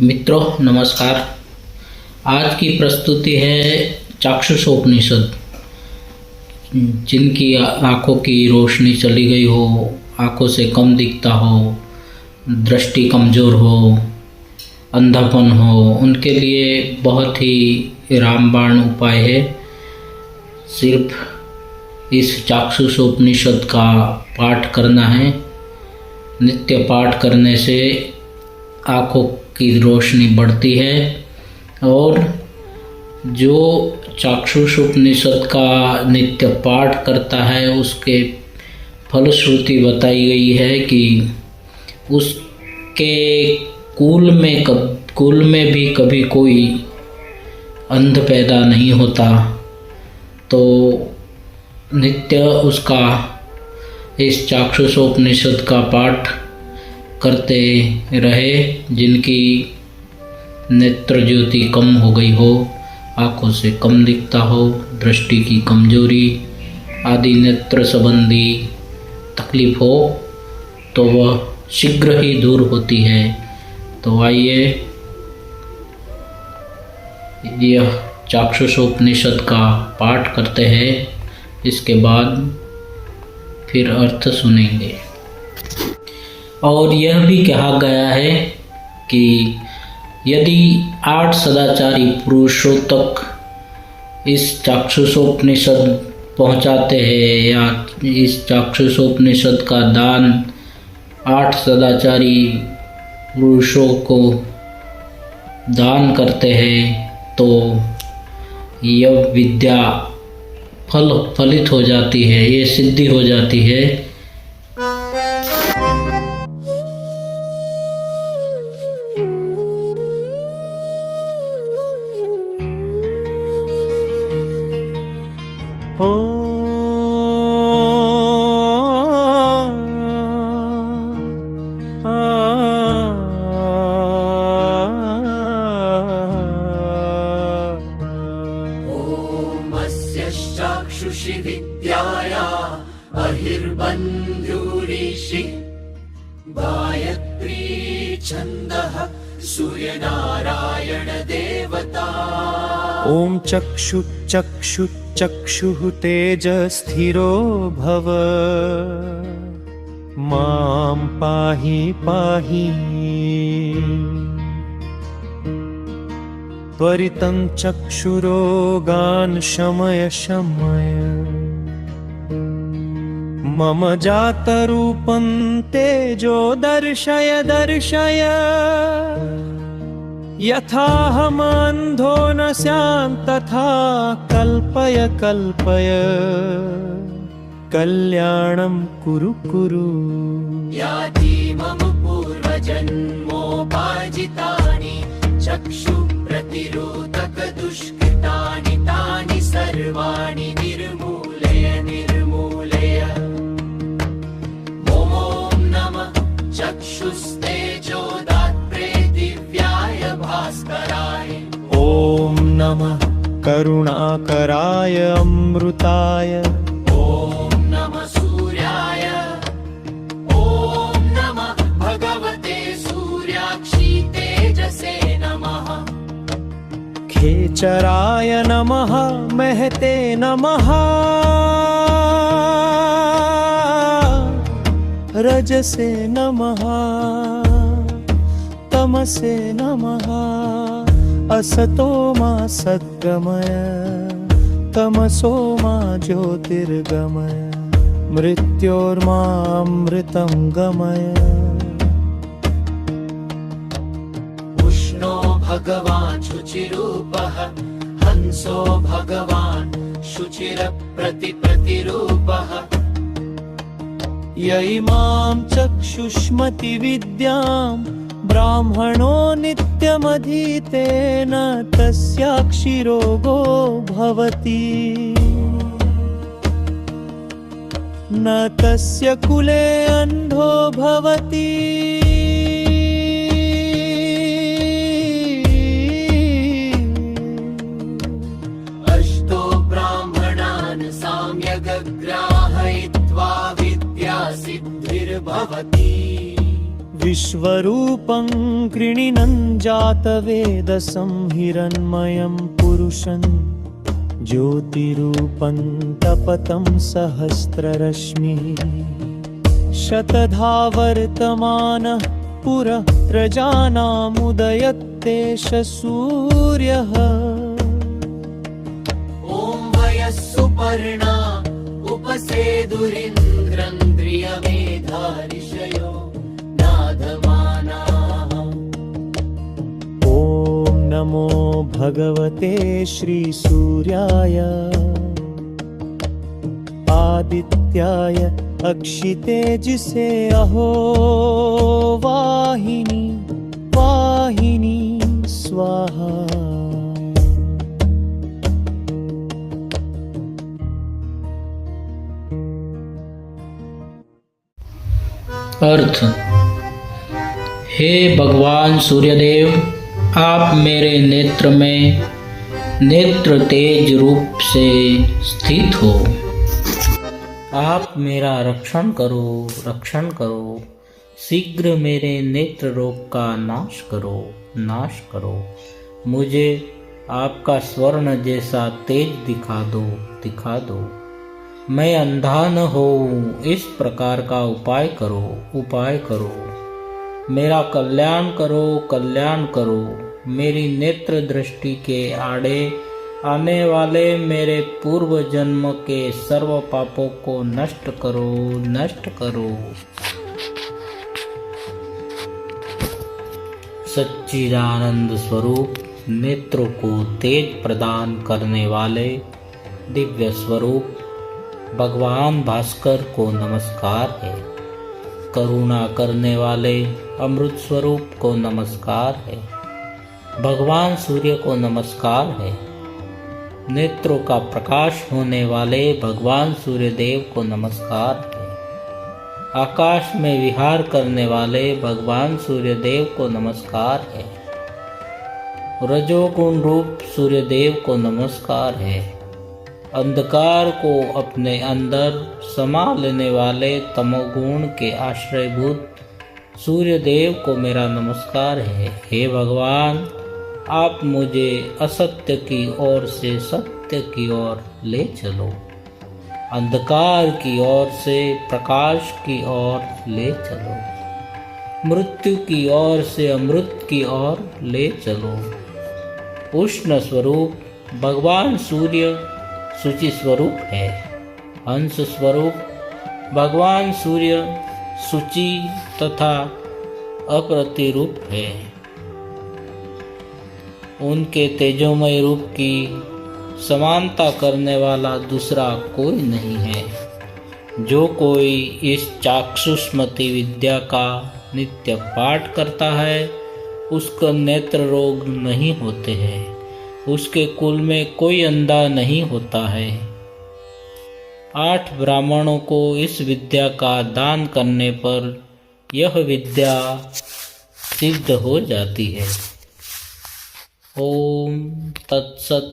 मित्रों नमस्कार। आज की प्रस्तुति है चाक्षुषोपनिषद। जिनकी आँखों की रोशनी चली गई हो, आँखों से कम दिखता हो, दृष्टि कमज़ोर हो, अंधापन हो, उनके लिए बहुत ही रामबाण उपाय है। सिर्फ इस चाक्षुषोपनिषद का पाठ करना है। नित्य पाठ करने से आँखों की रोशनी बढ़ती है और जो चाक्षुषोपनिषद का नित्य पाठ करता है उसके फलश्रुति बताई गई है कि उसके कुल में भी कभी कोई अंध पैदा नहीं होता। तो नित्य उसका इस चाक्षुषोपनिषद का पाठ करते रहे। जिनकी नेत्र ज्योति कम हो गई हो, आँखों से कम दिखता हो, दृष्टि की कमजोरी आदि नेत्र संबंधी तकलीफ हो, तो वह शीघ्र ही दूर होती है। तो आइए यह चाक्षुषोपनिषद का पाठ करते हैं, इसके बाद फिर अर्थ सुनेंगे। और यह भी कहा गया है कि यदि 8 सदाचारी पुरुषों तक इस चाक्षुषोपनिषद पहुंचाते हैं या इस चाक्षुषोपनिषद का दान 8 सदाचारी पुरुषों को दान करते हैं, तो यह विद्या फलित हो जाती है, ये सिद्धि हो जाती है। चाक्षुषि विद्याया बहिर्बन्धुरीषि गायत्री छन्दः सूर्यनारायण देवता। ॐ चक्षुः तेजस्थिरो भव मां पाहि पाहि। त्वरितं चक्षुरोगान् शमय शमय। मम जातरूपं तेजो दर्शय दर्शय। यथाहमन्धो न स्याम् तथा कल्पय कल्पय। कल्याणं कुरु कुरु। याति मम पूर्वजन्मोपार्जितानि चक्षु प्रतिरोधक दुष्कृतानि तानि सर्वाणि निर्मूलय निर्मूलय। ॐ नमः चक्षुस्तेजोदात्रे दिव्याय भास्कराय। ॐ नमः करुणाकराय अमृताय। ॐ नमः सूर्याय। ॐ नमः भगवते सूर्याक्षी तेजसे नमः। खेचराय नमः महते नमः। रजसे नमः तमसे नमः। असतो मा सद्गमय तमसो मा ज्योतिर्गमय। मृत्योर्मामृतं गमय। उष्णो भगवान् शुचिरूपः हंसो भगवान् शुचिरप्रतिरूपः। य इमां चक्षुष्मति विद्यां ब्राह्मणो नित्यमधीतेन तस्याक्षिरोगो भवति। न तस्य कुले अन्धो भवति। अष्टो ब्राह्मणान् साम्यग्राहयित्वा विद्या सिद्धिर्भवति। विश्वरूपं कृणिनं जातवेदसं हिरण्मयं पुरुषं ज्योतिरूपं तपतं सहस्ररश्मिः शतधा वर्तमानः पुरप्रजानामुदयत्तेष सूर्यः ॐ वयः सुपर्णा उपसेदुरिन्द्रन्द्रियमेधा ऋषयो नाधमानाः ॐ नमो भगवते श्रीसूर्याय आदित्याय अक्षितेजसे अहो वाहिनी वाहिनी स्वाहा। अर्थ। हे भगवान सूर्यदेव, आप मेरे नेत्र में नेत्र तेज रूप से स्थित हो। आप मेरा रक्षण करो, शीघ्र मेरे नेत्र रोग का नाश करो। मुझे आपका स्वर्ण जैसा तेज दिखा दो। मैं अंधा न हो, इस प्रकार का उपाय करो। मेरा कल्याण करो। मेरी नेत्र दृष्टि के आड़े आने वाले मेरे पूर्व जन्म के सर्व पापों को नष्ट करो। सच्चिदानंद स्वरूप नेत्रों को तेज प्रदान करने वाले दिव्य स्वरूप भगवान भास्कर को नमस्कार है। करुणा करने वाले अमृत स्वरूप को नमस्कार है। भगवान सूर्य को नमस्कार है। नेत्रों का प्रकाश होने वाले भगवान सूर्यदेव को नमस्कार है। आकाश में विहार करने वाले भगवान सूर्यदेव को नमस्कार है। रजोगुण रूप सूर्यदेव को नमस्कार है। अंधकार को अपने अंदर समा लेने वाले तमोगुण के आश्रयभूत सूर्यदेव को मेरा नमस्कार है। हे भगवान, आप मुझे असत्य की ओर से सत्य की ओर ले चलो, अंधकार की ओर से प्रकाश की ओर ले चलो, मृत्यु की ओर से अमृत की ओर ले चलो। उष्ण स्वरूप भगवान सूर्य शुचि स्वरूप है। हंस स्वरूप भगवान सूर्य शुचि तथा अप्रतिरूप है। उनके तेजोमय रूप की समानता करने वाला दूसरा कोई नहीं है। जो कोई इस चाक्षुष्मति विद्या का नित्य पाठ करता है उसका नेत्र रोग नहीं होते हैं। उसके कुल में कोई अंधा नहीं होता है। 8 ब्राह्मणों को इस विद्या का दान करने पर यह विद्या सिद्ध हो जाती है। ओम तत्सत।